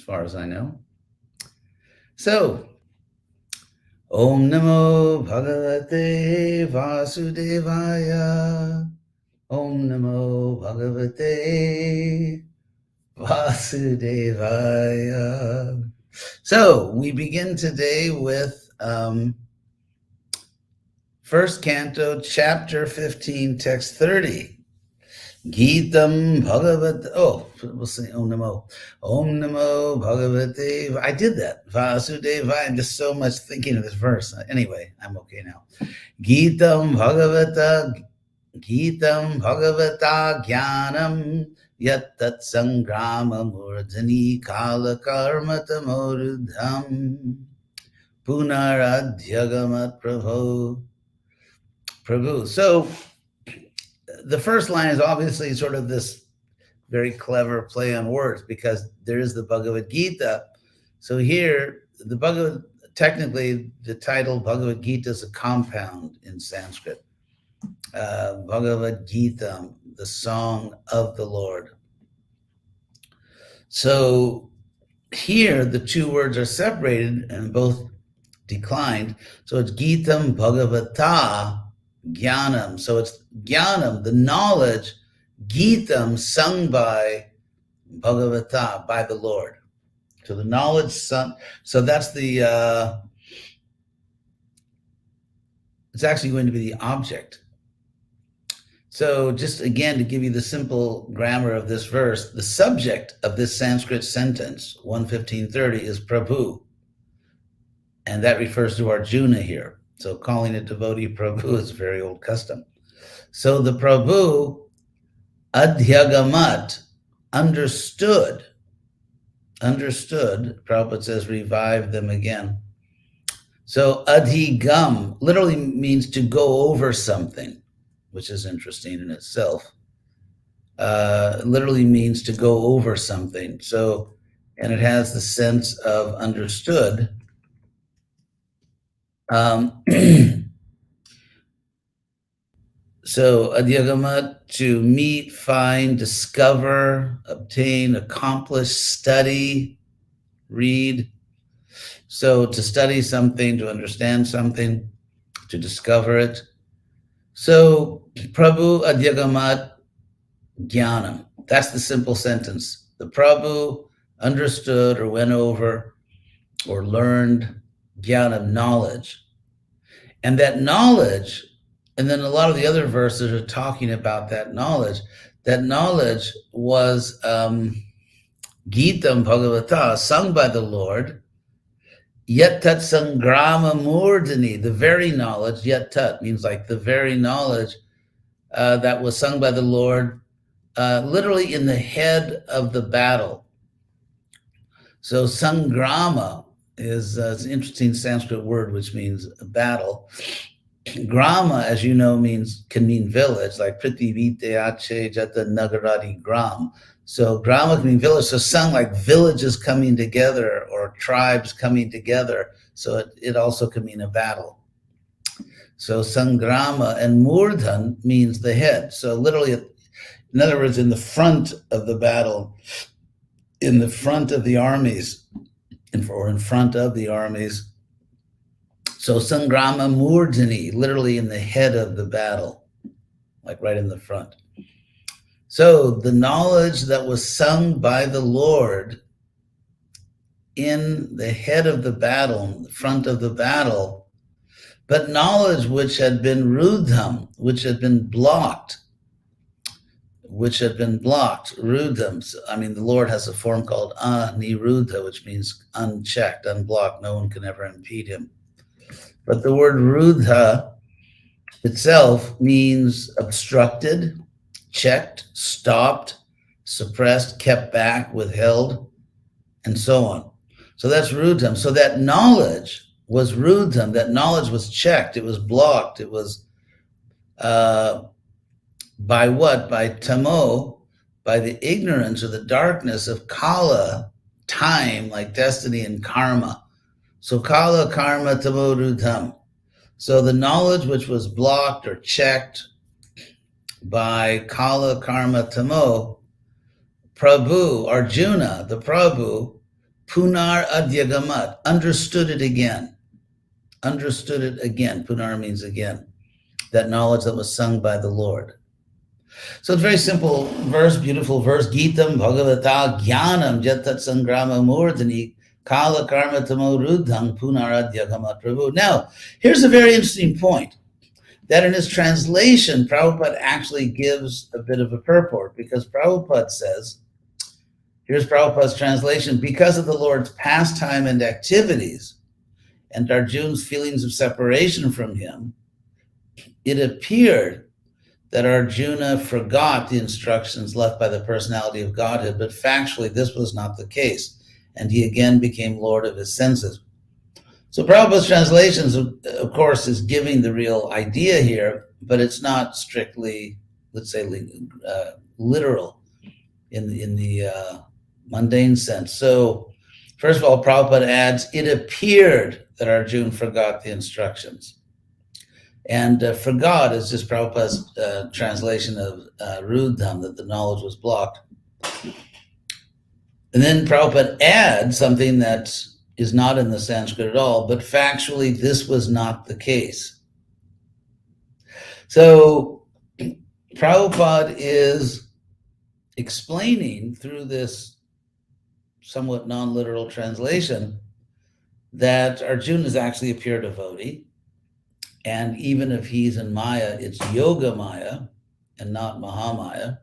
far as I know. So, Om Namo Bhagavate Vasudevaya. Om Namo Bhagavate Vasudevaya. So, we begin today with First Canto, Chapter 15, Text 30. Geetam Bhagavat. Oh, we'll say Om Namo. Om Namo Bhagavate. I did that. Vasudevaya. I'm just so much thinking of this verse. Anyway, I'm okay now. Geetam Bhagavata. Geetam Bhagavata Jnanam. Yat Tat Sangrama Murdhani Kala Karma Tamorudham. Punaradhyagamat Prabhu. So the first line is obviously sort of this very clever play on words because there is the Bhagavad Gita. So here, technically, the title Bhagavad Gita is a compound in Sanskrit. Bhagavad Gita, the song of the Lord. So here, the two words are separated and both declined. So it's Gitam Bhagavata Jnanam. So it's Jnanam, the knowledge, Gitam, sung by Bhagavata, by the Lord. So the knowledge sung, so that's the, it's actually going to be the object. So just again, to give you the simple grammar of this verse, the subject of this Sanskrit sentence, 115:30, is Prabhu. And that refers to Arjuna here. So calling a devotee Prabhu is a very old custom. So the Prabhu, Adhyagamat, understood, Prabhupada says, revive them again. So adhigam literally means to go over something, which is interesting in itself. Literally means to go over something. So, and it has the sense of understood. So adhyagamat, to meet, find, discover, obtain, accomplish, study, read. So to study something, to understand something, to discover it. So Prabhu adhyagamat jnanam. That's the simple sentence. The Prabhu understood or went over or learned jnanam, knowledge. And that knowledge, and then a lot of the other verses are talking about that knowledge. That knowledge was Gitam Bhagavata, sung by the Lord. Yet tat sangrama murdani, the very knowledge, yet tat means like the very knowledge that was sung by the Lord, literally in the head of the battle. So sangrama is an interesting Sanskrit word which means battle. Grama, as you know, can mean village, like Prithivite Ache Jata Nagarati Gram. So grama can mean village. So sung like villages coming together or tribes coming together. So it also can mean a battle. So sangrama, and murdhan means the head. So literally, in other words, in the front of the battle, in the front of the armies, or in front of the armies. So sangrama murdhani, literally in the head of the battle, like right in the front. So the knowledge that was sung by the Lord in the head of the battle, in the front of the battle, but knowledge which had been rudham, which had been blocked, rudham. I mean, the Lord has a form called aniruddha, which means unchecked, unblocked. No one can ever impede him. But the word rudha itself means obstructed, checked, stopped, suppressed, kept back, withheld, and so on. So that's rudham. So that knowledge was rudham. That knowledge was checked. It was blocked. It was by what? By tamo, by the ignorance or the darkness of kala, time, like destiny and karma. So kala, karma, tamo, rudham. So the knowledge which was blocked or checked by kala, karma, tamo, Prabhu, Arjuna, the Prabhu, Punar adyagamat, understood it again. Understood it again. Punar means again. That knowledge that was sung by the Lord. So it's very simple verse, beautiful verse. Gitam Bhagavata Jnanam Jatat Sangrama Murdani Kala Karma Tamo Rudham Punaradhyagamat Prabhu. Now, here's a very interesting point that in his translation, Prabhupada actually gives a bit of a purport, because Prabhupada says, here's Prabhupada's translation, because of the Lord's pastime and activities and Arjuna's feelings of separation from him, it appeared that Arjuna forgot the instructions left by the personality of Godhead, but factually this was not the case, and he again became Lord of his senses. So Prabhupada's translations, of course, is giving the real idea here, but it's not strictly, let's say, literal in the mundane sense. So first of all, Prabhupada adds, it appeared that Arjuna forgot the instructions. And forgot is just Prabhupada's translation of Rudham, that the knowledge was blocked. And then Prabhupada adds something that is not in the Sanskrit at all, but factually this was not the case. So Prabhupada is explaining through this somewhat non-literal translation that Arjuna is actually a pure devotee. And even if he's in Maya, it's Yoga Maya and not Mahamaya.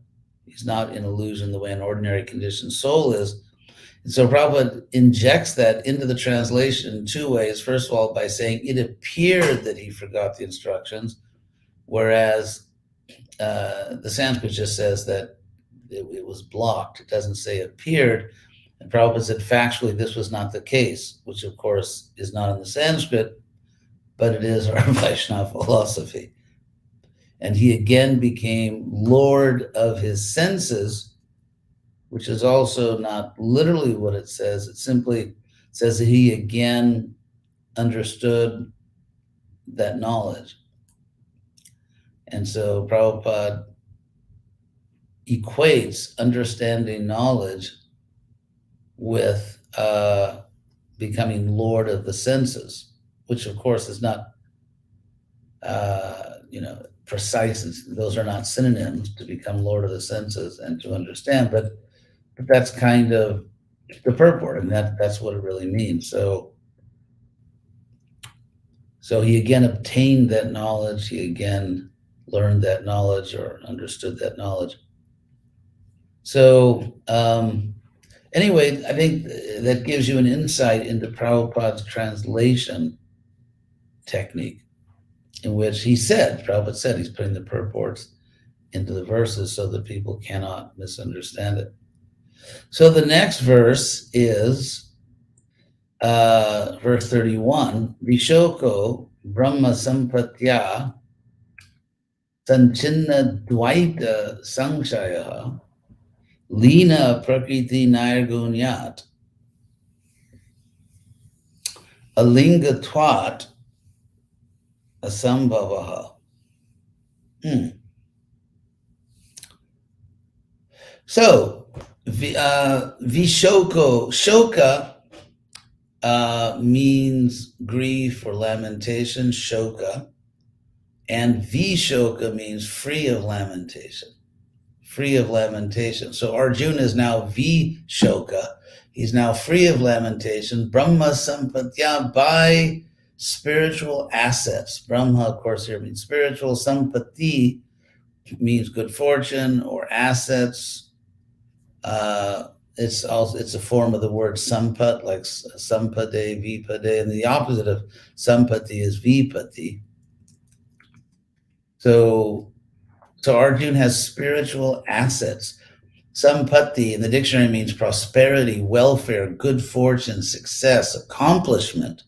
He's not in illusion the way an ordinary conditioned soul is. And so Prabhupada injects that into the translation in two ways. First of all, by saying it appeared that he forgot the instructions, whereas the Sanskrit just says that it was blocked. It doesn't say appeared. And Prabhupada said factually this was not the case, which of course is not in the Sanskrit, but it is our Vaishnava philosophy. And he again became Lord of his senses, which is also not literally what it says. It simply says that he again understood that knowledge. And so Prabhupada equates understanding knowledge with becoming Lord of the senses, which of course is not, precise. Those are not synonyms, to become Lord of the senses and to understand, but that's kind of the purport, and that's what it really means. So he again obtained that knowledge, he again learned that knowledge or understood that knowledge. So anyway, I think that gives you an insight into Prabhupada's translation technique, in which Prabhupada said he's putting the purports into the verses so that people cannot misunderstand it. So the next verse is verse 31, Vishoko Brahma Sampatya Sanchinna Dvaita Sangshaya Lina Prakriti Nirgunyat Alinga Twat Asambhavaha. So, Vishoko, Shoka means grief or lamentation, Shoka, and Vishoka means free of lamentation, free of lamentation. So Arjuna is now Vishoka, he's now free of lamentation, Brahma Sampatya, by spiritual assets. Brahma, of course, here means spiritual. Sampati means good fortune or assets. It's a form of the word sampat, like sampade, vipade, and the opposite of sampati is vipati. So Arjuna has spiritual assets. Sampati in the dictionary means prosperity, welfare, good fortune, success, accomplishment,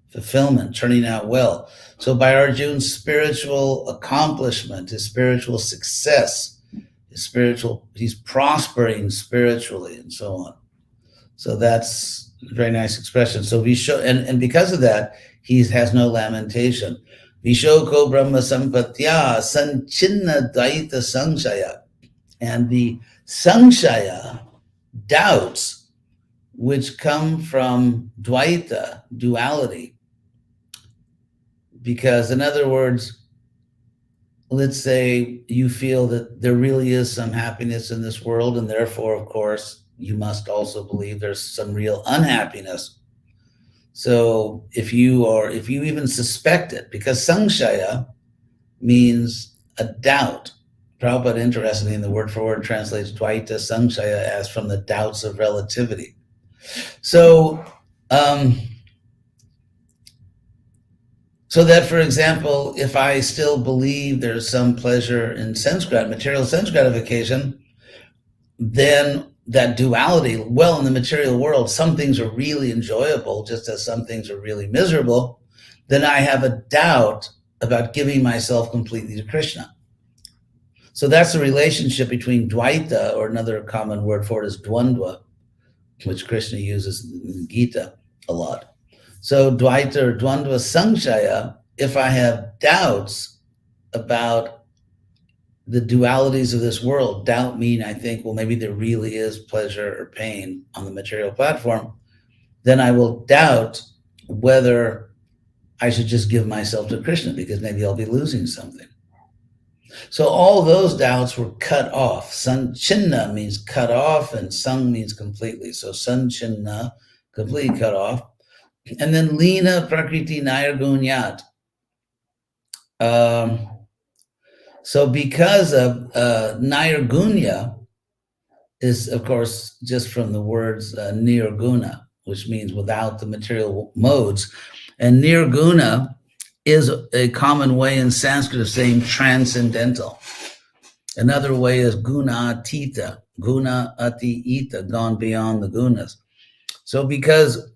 fulfillment, turning out well. So by Arjuna's spiritual accomplishment, his spiritual success, he's prospering spiritually, and so on. So that's a very nice expression. So and because of that, he has no lamentation. Vishoko Brahma Sampatya Sanchinna Daita Sangshaya. And the Sangshaya, doubts, which come from Dvaita, duality. Because, in other words, let's say you feel that there really is some happiness in this world, and therefore, of course, you must also believe there's some real unhappiness. So if you even suspect it, because samshaya means a doubt. Prabhupada, interestingly, in the word for word translates Dvaita samshaya as from the doubts of relativity. So, so that, for example, if I still believe there's some pleasure in material sense gratification, then that duality, well, in the material world, some things are really enjoyable, just as some things are really miserable, then I have a doubt about giving myself completely to Krishna. So that's the relationship between Dvaita, or another common word for it is Dvandva, which Krishna uses in Gita a lot. So Dvaita or Dvandva Samshaya, if I have doubts about the dualities of this world, doubt mean I think, well, maybe there really is pleasure or pain on the material platform, then I will doubt whether I should just give myself to Krishna, because maybe I'll be losing something. So all those doubts were cut off. Sanchinna means cut off, and sang means completely. So sanchinna, completely cut off. And then lina prakriti nayargunyat. So because of nirgunya is, of course, just from the words nirguna, which means without the material modes. And nirguna is a common way in Sanskrit of saying transcendental. Another way is guna atita, guna ati ita, gone beyond the gunas. So because,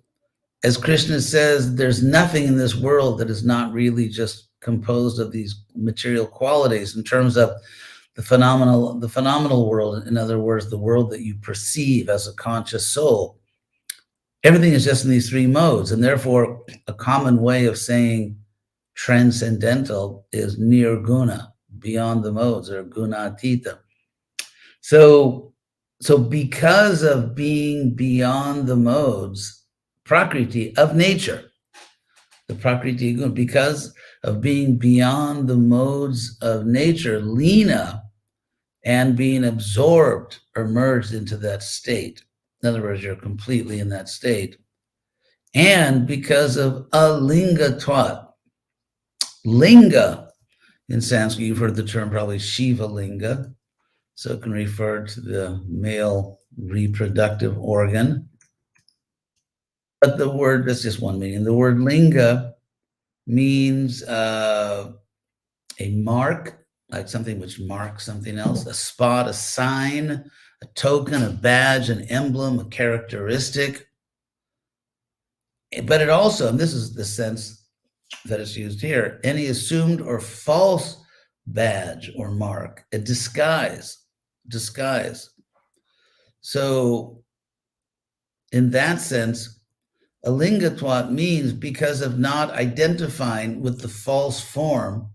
as Krishna says, there's nothing in this world that is not really just composed of these material qualities in terms of the phenomenal world. In other words, the world that you perceive as a conscious soul. Everything is just in these three modes, and therefore a common way of saying transcendental is nirguna, beyond the modes, or gunatita. So because of being beyond the modes, prakriti of nature, the prakriti guna, because of being beyond the modes of nature, lina, and being absorbed or merged into that state. In other words, you're completely in that state. And because of alingatvat. Linga, in Sanskrit, you've heard the term probably Shiva Linga. So it can refer to the male reproductive organ. But the word, that's just one meaning. The word linga means a mark, like something which marks something else, a spot, a sign, a token, a badge, an emblem, a characteristic. But it also, and this is the sense that is used here, any assumed or false badge or mark, a disguise. So in that sense, alingatvat means because of not identifying with the false form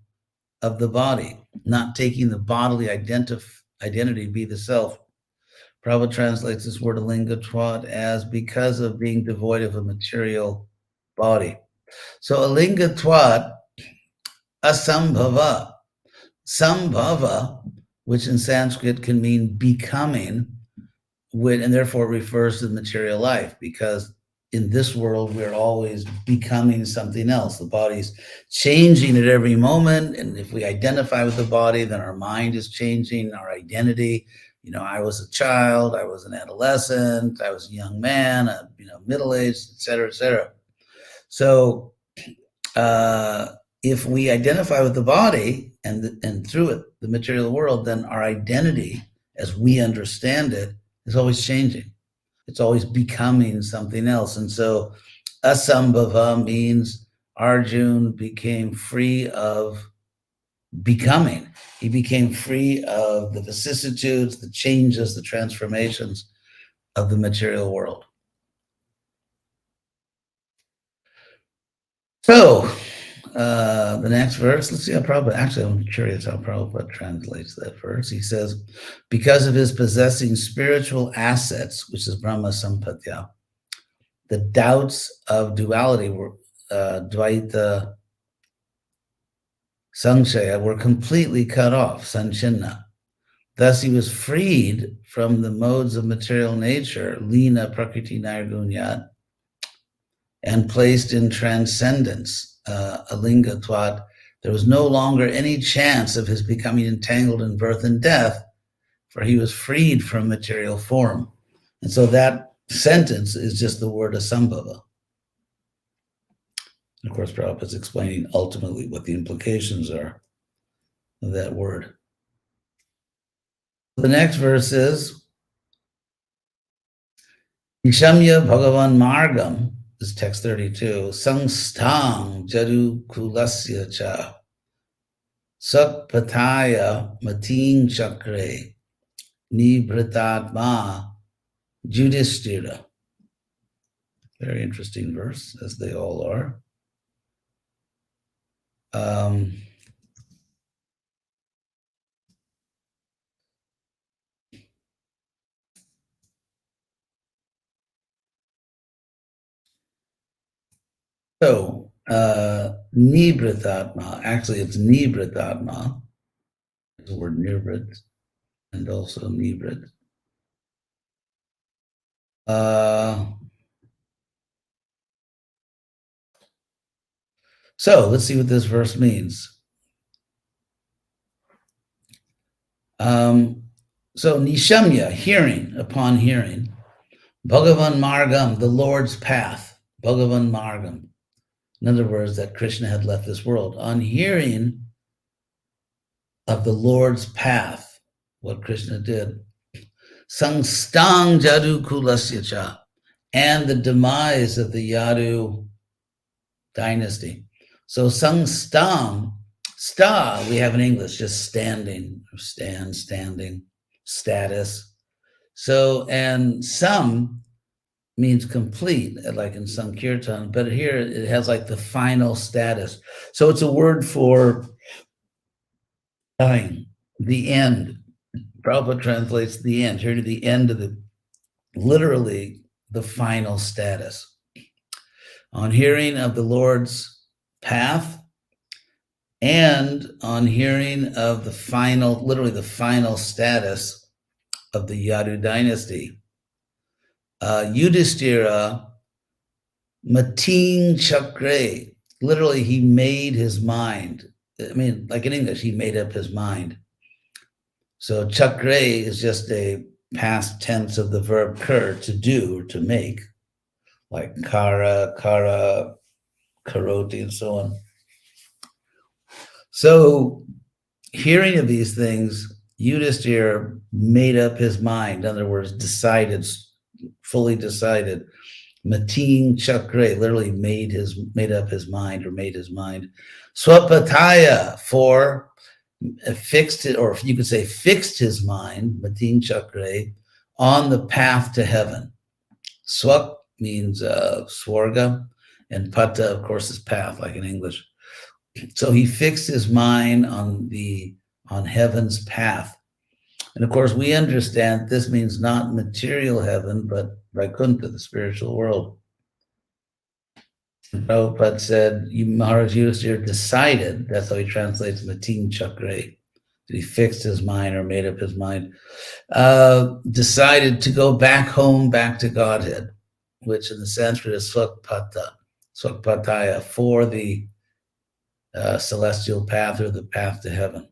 of the body, not taking the bodily identity be the self. Prabhupada translates this word alingatvat as because of being devoid of a material body. So alingatvat, asambhava. Sambhava, which in Sanskrit can mean becoming, and therefore refers to the material life, because in this world we're always becoming something else. The body's changing at every moment, and if we identify with the body, then our mind is changing, our identity. I was a child, I was an adolescent, I was a young man, middle-aged, et cetera, et cetera. So if we identify with the body and through it, the material world, then our identity, as we understand it, is always changing. It's always becoming something else. And so asambhava means Arjun became free of becoming. He became free of the vicissitudes, the changes, the transformations of the material world. So the next verse, let's see how Prabhupada, actually I'm curious how Prabhupada translates that verse. He says, because of his possessing spiritual assets, which is Brahma Sampatya, the doubts of duality were Dvaita Samshaya were completely cut off, Sanchinna. Thus he was freed from the modes of material nature, Lina Prakriti Nirgunyat, and placed in transcendence, Alinga Twat. There was no longer any chance of his becoming entangled in birth and death, for he was freed from material form. And so that sentence is just the word asambhava. And of course, Prabhupada's explaining ultimately what the implications are of that word. The next verse is Ishamya Bhagavan Margam, this is text 32, Samstang Jadu Kulasya Cha Sakpataya Mating Chakre Nibhritatma Judistira. Very interesting verse, as they all are. So, Nibhritatma, actually it's Nibhritatma, the word Nibhrit, and also Nibhrit. So let's see what this verse means. So Nishamya, hearing, upon hearing, Bhagavan Margam, the Lord's path, Bhagavan Margam. In other words, that Krishna had left this world. On hearing of the Lord's path, what Krishna did, Samstang Jadu Kulasya Cha, and the demise of the Yadu dynasty. So Samstang, sta, we have in English, just standing, or standing, status. So, and sam means complete, like in Sankirtan, but here it has like the final status. So it's a word for dying, the end. Prabhupada translates the end, here to the end of the, literally the final status. On hearing of the Lord's path, and on hearing of the final, literally the final status of the Yadu dynasty. Yudhishthira Mating Chakre, literally he made his mind. I mean, like in English, he made up his mind. So Chakre is just a past tense of the verb kar, to do or to make, like kara, karoti, and so on. So hearing of these things, Yudhishthira made up his mind. In other words, decided, fully decided. Mateen Chakre, literally made up his mind, or made his mind. Swapataya, for fixed it, or you could say fixed his mind, Mateen Chakre, on the path to heaven. Swap means swarga, and pata, of course, is path, like in English. So he fixed his mind on heaven's path. And of course, we understand this means not material heaven, but Vaikuntha, the spiritual world. And Prabhupada said, Maharaj Yudhishthira decided, that's how he translates Mateen Chakre, that he fixed his mind or made up his mind, decided to go back home, back to Godhead, which in the Sanskrit is Swakpataya, for the celestial path, or the path to heaven.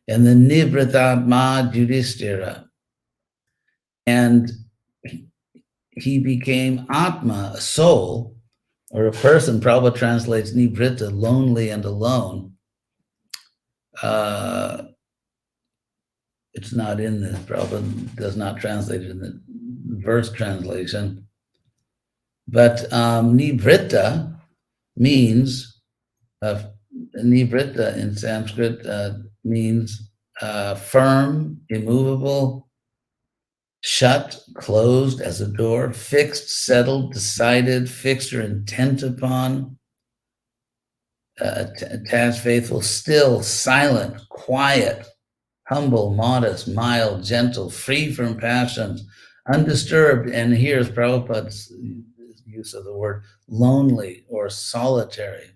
And the Nibhritatma Yudhishthira, and he became Atma, a soul, or a person. Prabhupada translates Nibhrita, lonely and alone. It's not in the, Prabhupada does not translate it in the verse translation. But Nibhrita means, Nibhrita in Sanskrit means firm, immovable, shut, closed as a door, fixed, settled, decided, fixed or intent upon, attached, faithful, still, silent, quiet, humble, modest, mild, gentle, free from passions, undisturbed. And here's Prabhupada's use of the word lonely or solitary.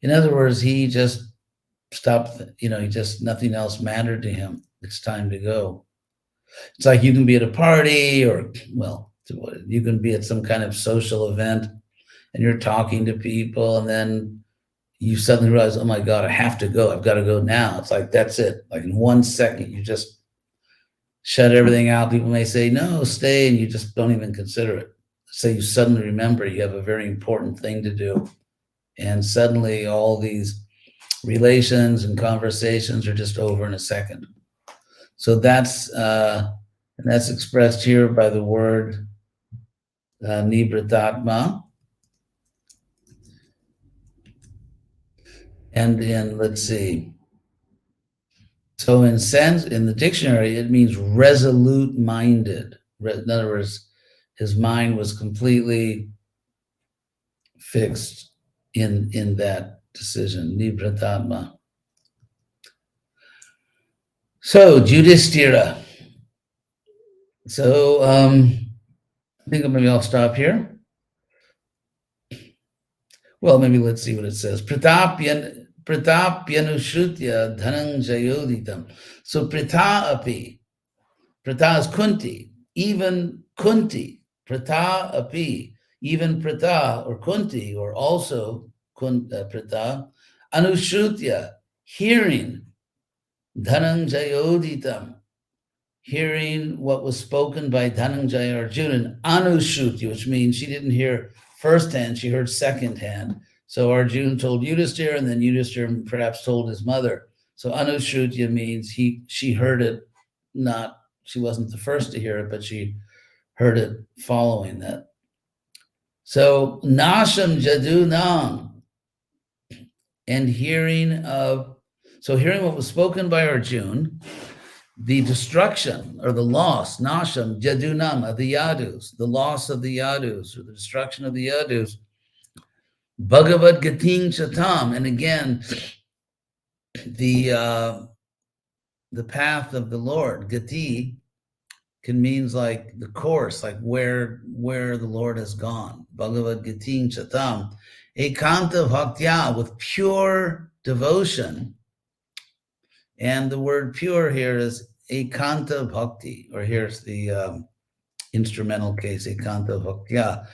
In other words, he just stopped, he just, nothing else mattered to him. It's time to go. It's like you can be at a party or, well, you can be at some kind of social event and you're talking to people and then you suddenly realize, oh my God, I have to go. I've got to go now. It's like, that's it. Like in 1 second, you just shut everything out. People may say, no, stay, and you just don't even consider it. So you suddenly remember you have a very important thing to do. And suddenly all these relations and conversations are just over in a second. So that's expressed here by the word nibratatma. And in, let's see. So in the dictionary, it means resolute minded. In other words, his mind was completely fixed in that decision, nibratatma. So Yudhishthira. So I think maybe I'll stop here. Well, maybe let's see what it says. Pratapyanushrutya dhananjayoditam. So Prita is Kunti, even Kunti, Prita api, even Prita or Kunti, or also Prita, Anushrutya, hearing, Dhananjayoditam, hearing what was spoken by Dhananjaya Arjuna, Anushrutya, which means she didn't hear firsthand, she heard secondhand. So Arjuna told Yudhishthira, and then Yudhishthira perhaps told his mother. So Anushrutya means she heard it, she wasn't the first to hear it, but she heard it following that. So Nasham Jadunam, and hearing what was spoken by Arjuna, the destruction or the loss, Nasham Jadunam, of the Yadus, the loss of the Yadus, or the destruction of the Yadus, Bhagavad Gating Chatam, and again, the path of the Lord, Gati, can means like the course, like where the Lord has gone. Bhagavad Gating Chatam, Ekanta Bhaktya, with pure devotion. And the word pure here is Ekanta Bhakti, or here's the instrumental case, Ekanta Bhaktya.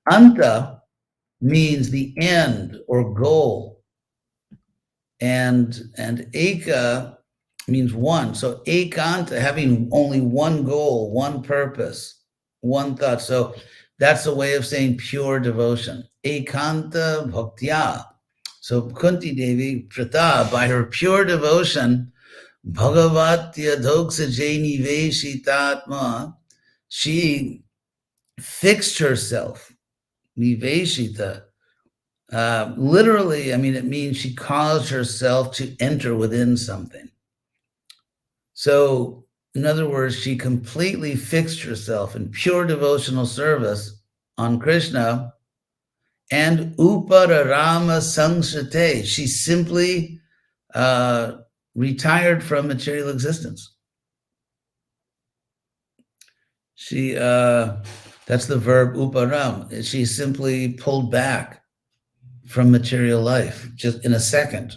Anta means the end or goal. And Eka means one. So ekanta, having only one goal, one purpose, one thought. So that's a way of saying pure devotion. Ekanta bhaktya. So Kunti Devi, Prata, by her pure devotion, Bhagavatya Doksaje Niveshitatma, she fixed herself, Niveshita. Literally, I mean, it means she caused herself to enter within something. So, in other words, she completely fixed herself in pure devotional service on Krishna, and Upararama Sangsate. She simply retired from material existence. She that's the verb uparam. She simply pulled back from material life just in a second,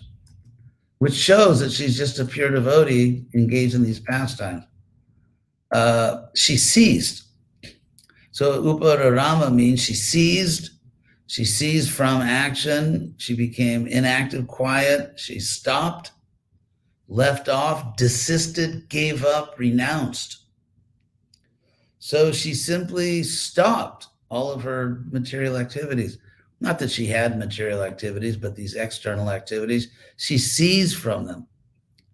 which shows that she's just a pure devotee engaged in these pastimes. She ceased. So upararama means she ceased from action. She became inactive, quiet. She stopped, left off, desisted, gave up, renounced. So she simply stopped all of her material activities. Not that she had material activities, but these external activities, she ceased from them.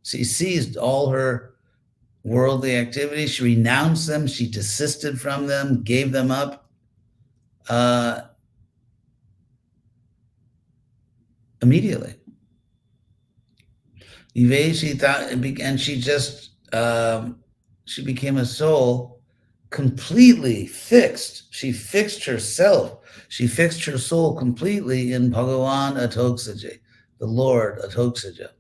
She ceased all her worldly activities. She renounced them. She desisted from them, gave them up immediately. And she just, she became a soul completely fixed. She fixed herself. She fixed her soul completely in Bhagavan Atoksaja, the Lord Atoksaja.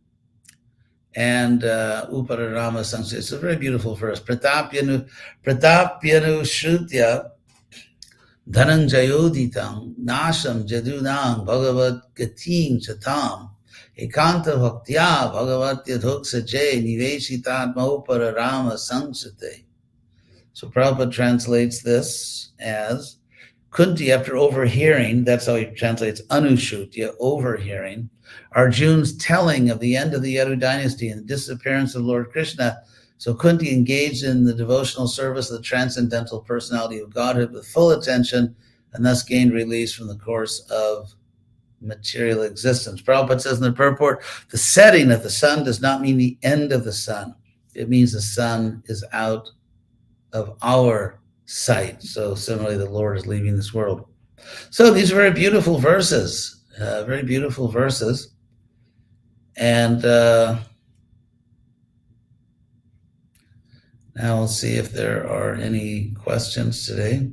And Upararama Sanskrit. It's a very beautiful verse. Pratapyanu Shrutya Dhananjayoditang nasham jadunang bhagavat gating chatam ekanta bhaktya bhagavat yadhoksa jay niveshitatmopara rama sangsate. So Prabhupada translates this as Kunti, after overhearing, that's how he translates Anushutya, overhearing, Arjun's telling of the end of the Yadu dynasty and the disappearance of Lord Krishna. So Kunti engaged in the devotional service of the transcendental personality of Godhead with full attention and thus gained release from the course of material existence. Prabhupada says in the purport, the setting of the sun does not mean the end of the sun. It means the sun is out of our sight. So similarly, the Lord is leaving this world. So these are very beautiful verses, very beautiful verses. And now we'll see if there are any questions today.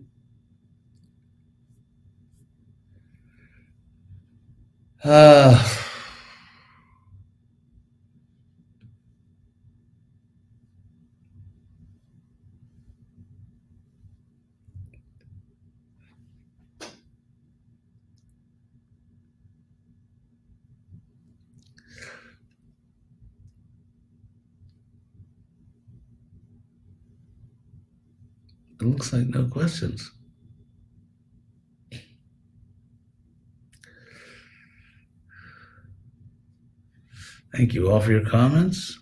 It looks like no questions. Thank you all for your comments.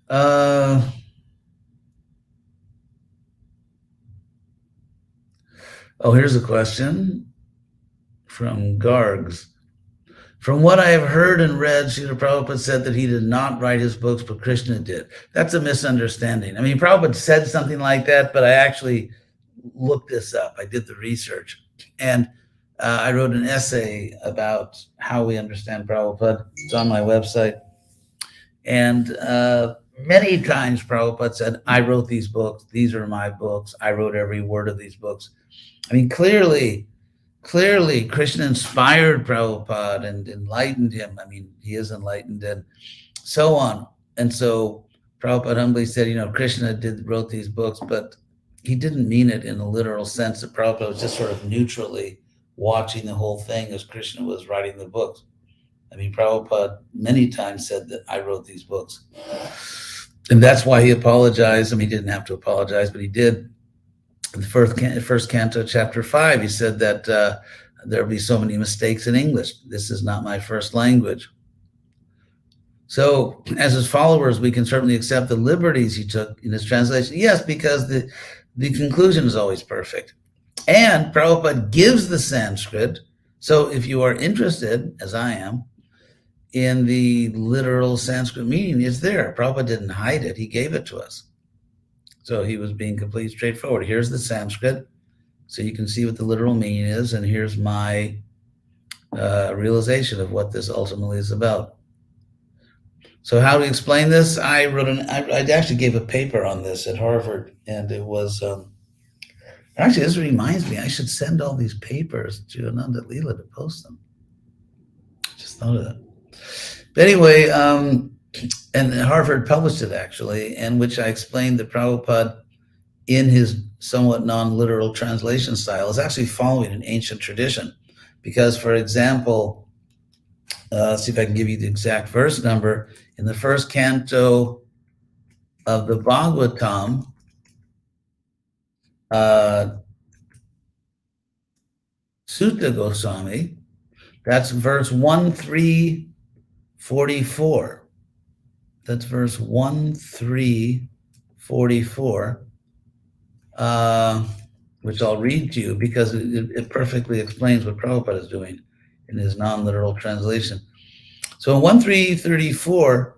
Oh, here's a question from Gargs. From what I have heard and read, Srila Prabhupada said that he did not write his books, but Krishna did. That's a misunderstanding. I mean, Prabhupada said something like that, but I actually looked this up. I did the research. And I wrote an essay about how we understand Prabhupada. It's on my website. And many times Prabhupada said, I wrote these books. These are my books. I wrote every word of these books. I mean, clearly, Krishna inspired Prabhupada and enlightened him. I mean, he is enlightened and so on. And so Prabhupada humbly said, Krishna wrote these books, but he didn't mean it in a literal sense. That Prabhupada was just sort of neutrally watching the whole thing as Krishna was writing the books. I mean, Prabhupada many times said that I wrote these books. And that's why he apologized. I mean, he didn't have to apologize, but he did. In the first canto, chapter 5, he said that there'll be so many mistakes in English. This is not my first language. So as his followers, we can certainly accept the liberties he took in his translation. Yes, because the conclusion is always perfect. And Prabhupada gives the Sanskrit. So if you are interested, as I am, in the literal Sanskrit meaning, it's there. Prabhupada didn't hide it. He gave it to us. So he was being completely straightforward. Here's the Sanskrit, so you can see what the literal meaning is, and here's my realization of what this ultimately is about. So how to explain this? I actually gave a paper on this at Harvard, and it was actually, this reminds me, I should send all these papers to Ananda Leela to post them. Just thought of that. But anyway, and Harvard published it actually, in which I explained that Prabhupada, in his somewhat non-literal translation style, is actually following an ancient tradition. Because, for example, let's see if I can give you the exact verse number. In the first canto of the Bhagavatam, Sutta Goswami, that's verse 1344. That's verse 1344, which I'll read to you because it perfectly explains what Prabhupada is doing in his non-literal translation. So in 1344,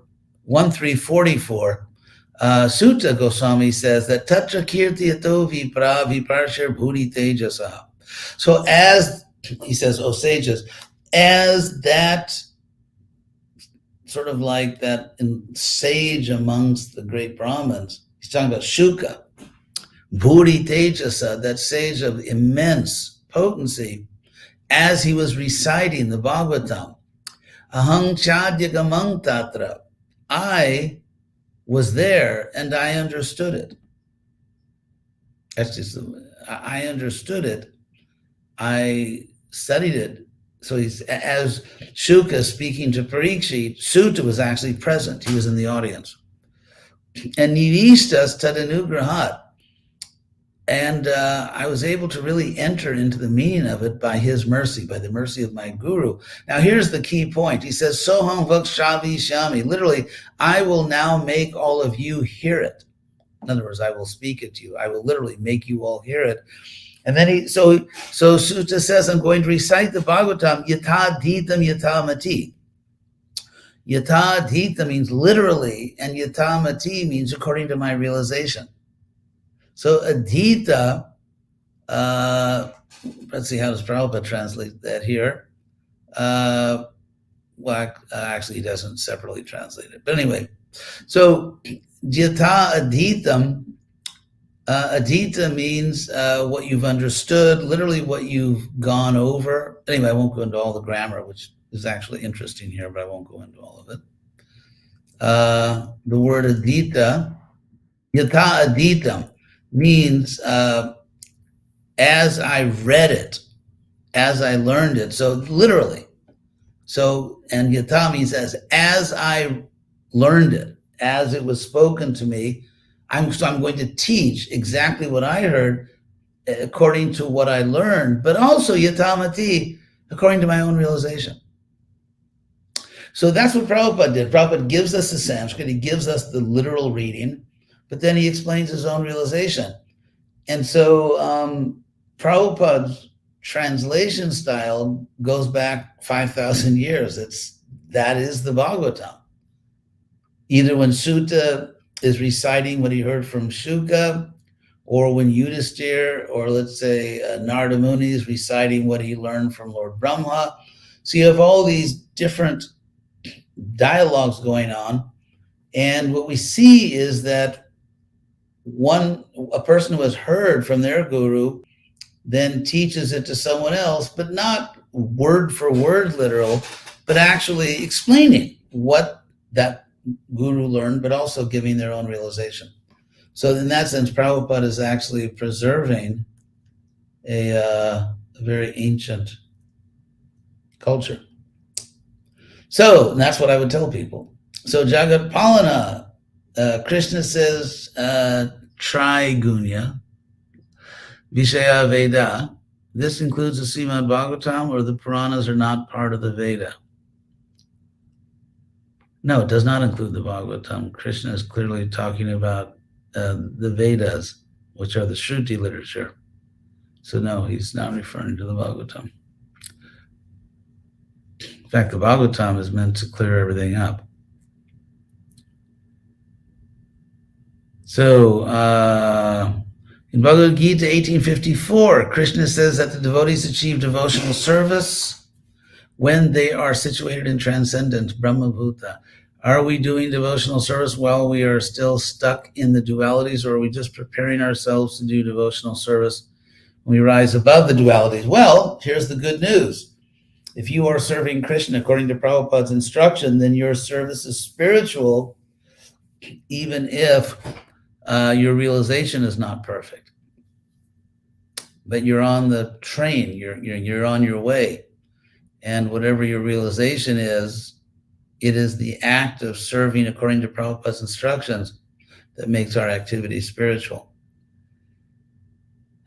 Sutta Goswami says that Tatra Kirtiyato Vipra Viparshar Bhuri Tejasa. So as, he says, O sages, as that sort of like that sage amongst the great Brahmins, he's talking about Shuka, Bhuri Tejasa, that sage of immense potency, as he was reciting the Bhagavatam, Ahang Chadyagamang Tatra, I was there and I understood it. That's just, I understood it. I studied it. So he's, as Shuka speaking to Parikshit, Sutta was actually present. He was in the audience. And Nivishtas Tadanugrahat. And I was able to really enter into the meaning of it by his mercy, by the mercy of my guru. Now, here's the key point. He says, Soham Vakshavi Shami. Literally, I will now make all of you hear it. In other words, I will speak it to you. I will literally make you all hear it. And then so Sutta says, I'm going to recite the Bhagavatam, Yata Dhitam Yata Mati. Yata Dhita means literally, and Yata Mati means according to my realization. So Adhita, let's see, how does Prabhupada translate that here? Actually, he doesn't separately translate it. But anyway, so Jyata Adhitam, Adhita means what you've understood, literally what you've gone over. Anyway, I won't go into all the grammar, which is actually interesting here, but I won't go into all of it. The word Adhita, Yata Adhitam, means as I read it, as I learned it. So literally. So, and Yata means as I learned it, as it was spoken to me, I'm going to teach exactly what I heard according to what I learned, but also Yatamati, according to my own realization. So that's what Prabhupada did. Prabhupada gives us the Sanskrit, he gives us the literal reading, but then he explains his own realization. And so Prabhupada's translation style goes back 5,000 years. That is the Bhagavatam. Either when Sutta is reciting what he heard from Shuka, or when Yudhisthira, or let's say Narada Muni is reciting what he learned from Lord Brahma. So you have all these different dialogues going on. And what we see is that a person who has heard from their guru then teaches it to someone else, but not word for word literal, but actually explaining what that guru learned, but also giving their own realization. So in that sense, Prabhupada is actually preserving a very ancient culture. So that's what I would tell people. So Jagat Palana, Krishna says, Trigunya, Vishaya Veda. This includes the Srimad Bhagavatam, or the Puranas are not part of the Veda. No, it does not include the Bhagavatam. Krishna is clearly talking about the Vedas, which are the Shruti literature. So no, he's not referring to the Bhagavatam. In fact, the Bhagavatam is meant to clear everything up. So in Bhagavad Gita 1854, Krishna says that the devotees achieve devotional service when they are situated in transcendent Brahmabhuta. Are we doing devotional service while we are still stuck in the dualities, or are we just preparing ourselves to do devotional service when we rise above the dualities? Well, here's the good news. If you are serving Krishna according to Prabhupada's instruction, then your service is spiritual, even if your realization is not perfect. But you're on the train, you're on your way. And whatever your realization is, it is the act of serving according to Prabhupada's instructions that makes our activity spiritual.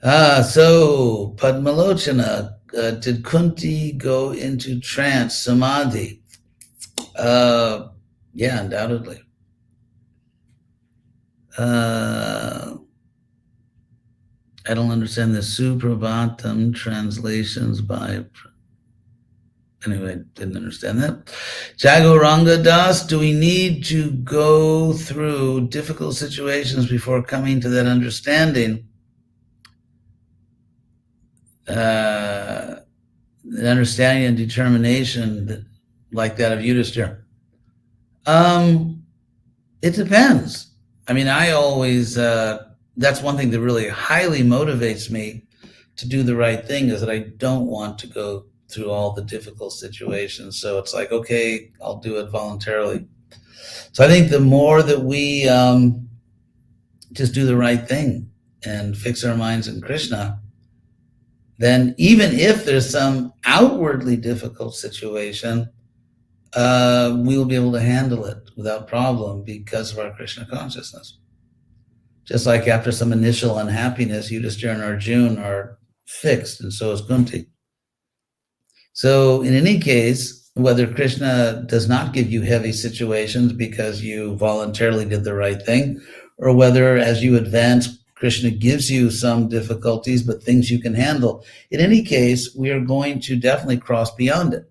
So Padmalochana, did Kunti go into trance, samadhi? Yeah, undoubtedly. I don't understand the Suprabhatam translations by... Anyway, didn't understand that. Jagoranga Das, do we need to go through difficult situations before coming to that understanding? An understanding and determination like that of Yudhisthira? It depends. I mean, I always, that's one thing that really highly motivates me to do the right thing, is that I don't want to go through all the difficult situations. So it's like, okay, I'll do it voluntarily. So I think the more that we just do the right thing and fix our minds in Krishna, then even if there's some outwardly difficult situation, we will be able to handle it without problem because of our Krishna consciousness. Just like after some initial unhappiness, Yudhishthira and Arjuna are fixed, and so is Kunti. So in any case, whether Krishna does not give you heavy situations because you voluntarily did the right thing, or whether as you advance, Krishna gives you some difficulties, but things you can handle. In any case, we are going to definitely cross beyond it.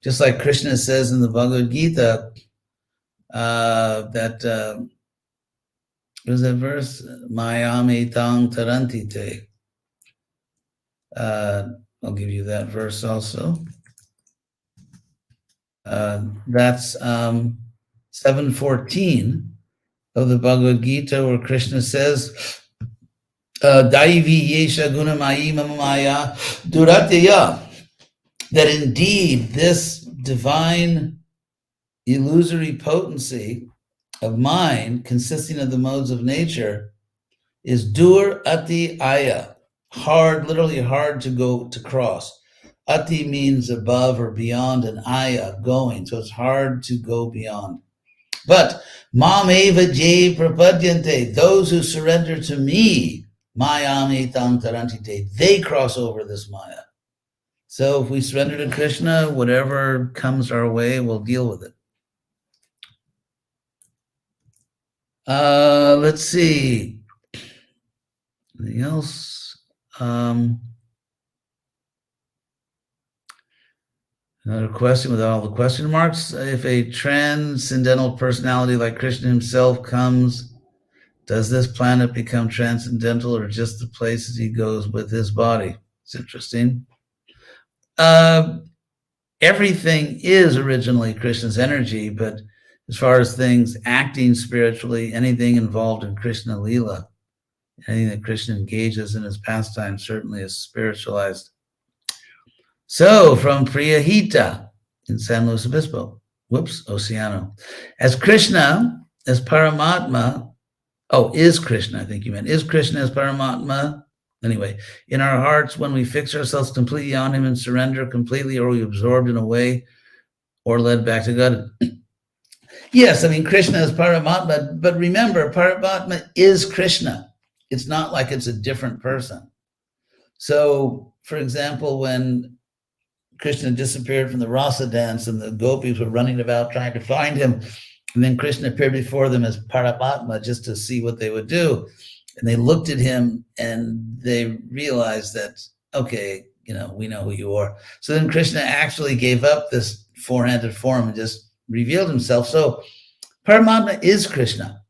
Just like Krishna says in the Bhagavad Gita, what was that verse? Mayami tang taranti te. I'll give you that verse also. That's 7:14 of the Bhagavad Gita, where Krishna says, Daivi yesha gunamayi mamaya duratya, that indeed this divine illusory potency of mind, consisting of the modes of nature, is dur ati aya, hard, literally hard to cross. Ati means above or beyond, and aya, going, so it's hard to go beyond. But mam eva je prapadyante, those who surrender to me, mayami tam tarantite, they cross over this maya. So if we surrender to Krishna, whatever comes our way, we'll deal with it. Let's see. Anything else? Another question with all the question marks. If a transcendental personality like Krishna himself comes, does this planet become transcendental or just the places he goes with his body? It's interesting. Everything is originally Krishna's energy, but as far as things acting spiritually, anything involved in Krishna Leela, anything that Krishna engages in his pastime certainly is spiritualized. So, from Priyahita in San Luis Obispo, Oceano. As Krishna, as Paramatma, is Krishna, I think you meant, is Krishna as Paramatma? Anyway, in our hearts, when we fix ourselves completely on him and surrender completely, or we absorbed in a way, or led back to God. Yes, I mean, Krishna is Paramatma, but remember, Paramatma is Krishna. It's not like it's a different person. So, for example, when Krishna disappeared from the rasa dance and the gopis were running about trying to find him, and then Krishna appeared before them as Paramatma just to see what they would do. And they looked at him and they realized that, okay, we know who you are. So then Krishna actually gave up this four-handed form and just revealed himself. So Paramatma is Krishna.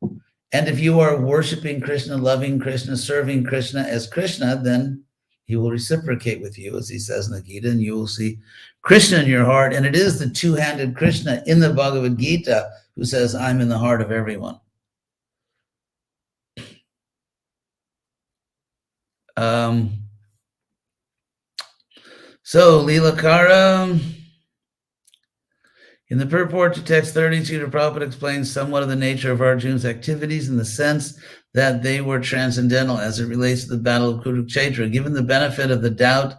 And if you are worshiping Krishna, loving Krishna, serving Krishna as Krishna, then he will reciprocate with you, as he says in the Gita, and you will see Krishna in your heart. And it is the two-handed Krishna in the Bhagavad Gita who says, I'm in the heart of everyone. So, Leelakara, in the purport to text 32, the Prabhupada explains somewhat of the nature of Arjuna's activities in the sense that they were transcendental as it relates to the battle of Kurukshetra. Given the benefit of the doubt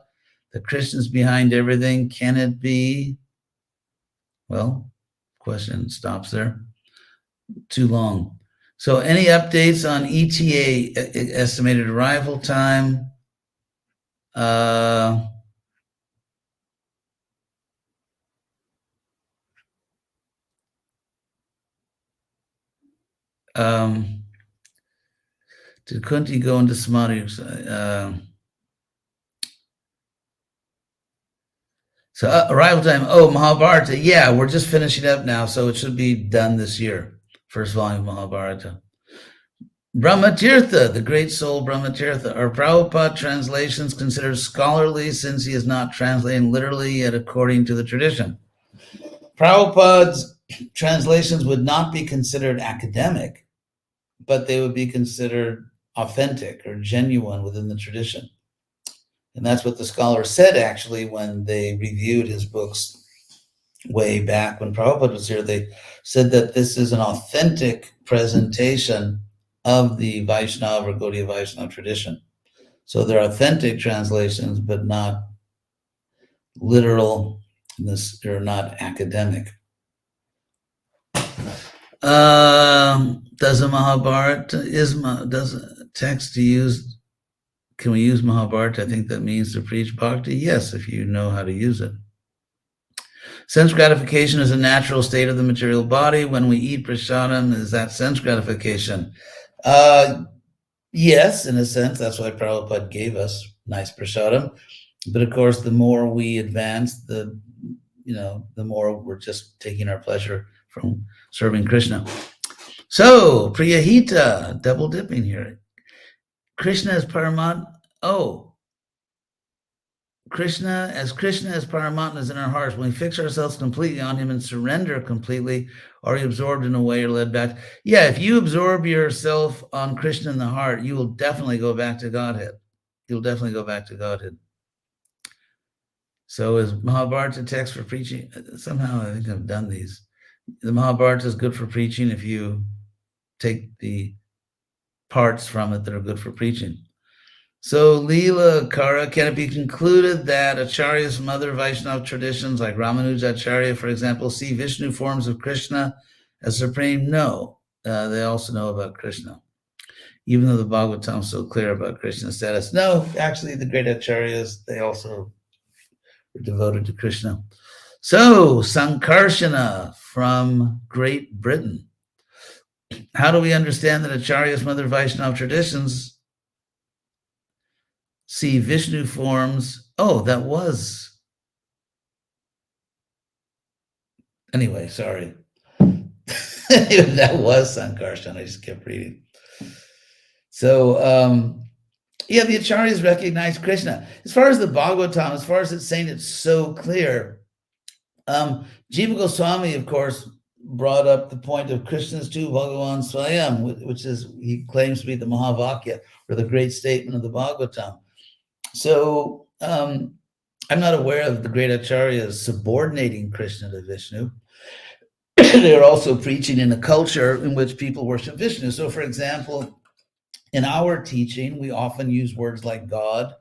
that Krishna is behind everything, can it be? Well, question stops there. Too long. So any updates on ETA, estimated arrival time? Did Kunti go into Samadhi? So arrival time, Mahabharata. Yeah, we're just finishing up now, so it should be done this year. First volume of Mahabharata. Brahmatirtha, the great soul Brahmatirtha. Are Prabhupada translations considered scholarly since he is not translating literally yet according to the tradition? Prabhupada's translations would not be considered academic, but they would be considered authentic or genuine within the tradition. And that's what the scholars said, actually, when they reviewed his books way back when Prabhupada was here, they said that this is an authentic presentation of the Vaishnava or Gaudiya Vaishnava tradition. So they're authentic translations, but not literal. They're not academic. Does a Mahabharata does a text to use? Can we use Mahabharata? I think that means to preach bhakti. Yes, if you know how to use it. Sense gratification is a natural state of the material body. When we eat prasadam, is that sense gratification? Yes, in a sense. That's why Prabhupada gave us nice prasadam. But of course, the more we advance, the more we're just taking our pleasure from serving Krishna. So, Priyahita, double dipping here. Krishna is Paramatma. Oh, Krishna as Paramatma is in our hearts. When we fix ourselves completely on him and surrender completely, are you absorbed in a way or led back? Yeah, if you absorb yourself on Krishna in the heart, you will definitely go back to Godhead. You'll definitely go back to Godhead. So is Mahabharata text for preaching? Somehow I think I've done these. The Mahabharata is good for preaching if you take the parts from it that are good for preaching. So, Leela Kara, can it be concluded that acharyas from other Vaishnava traditions, like Ramanuja Acharya, for example, see Vishnu forms of Krishna as supreme? No, they also know about Krishna, even though the Bhagavatam is so clear about Krishna's status. No, actually, the great acharyas, they also were devoted to Krishna. So, Sankarshana from Great Britain. How do we understand that acharyas from other Vaishnava traditions see Vishnu forms? Oh, that was. Anyway, sorry. That was Sankarshan. I just kept reading. So, yeah, the acharyas recognize Krishna. As far as the Bhagavatam, as far as it's saying it's so clear, Jiva Goswami, of course, brought up the point of Krishna's tu Bhagavan Swayam, which is, he claims to be the Mahavakya, or the great statement of the Bhagavatam. So, I'm not aware of the great acharyas subordinating Krishna to Vishnu. They're also preaching in a culture in which people worship Vishnu. So, for example, in our teaching, we often use words like God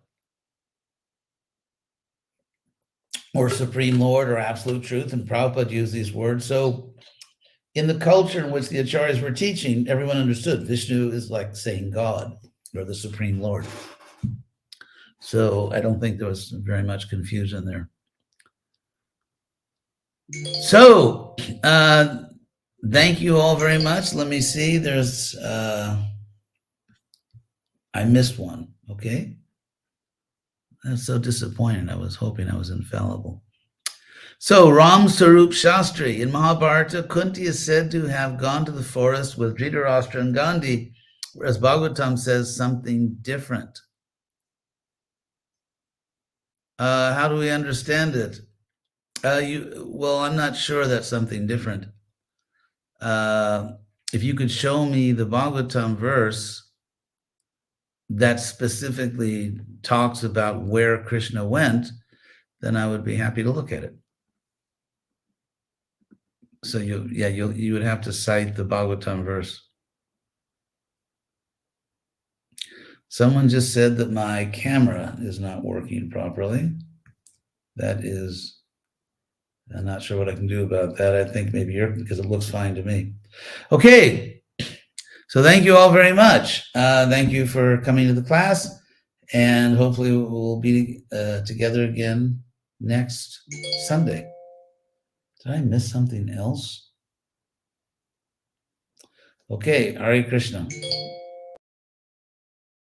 or Supreme Lord or Absolute Truth, and Prabhupada used these words. So, in the culture in which the acharyas were teaching, everyone understood Vishnu is like saying God or the Supreme Lord. So, I don't think there was very much confusion there. So, thank you all very much. Let me see. There's, I missed one. Okay. That's so disappointing. I was hoping I was infallible. So, Ram Sarup Shastri. In Mahabharata, Kunti is said to have gone to the forest with Dhritarashtra and Gandhi, whereas Bhagavatam says something different. How do we understand it? Well, I'm not sure that's something different. If you could show me the Bhagavatam verse that specifically talks about where Krishna went, then I would be happy to look at it. So you would have to cite the Bhagavatam verse. Someone just said that my camera is not working properly. That is, I'm not sure what I can do about that. I think maybe because it looks fine to me. Okay, so thank you all very much. Thank you for coming to the class, and hopefully we'll be together again next Sunday. Did I miss something else? Okay, Hare Krishna.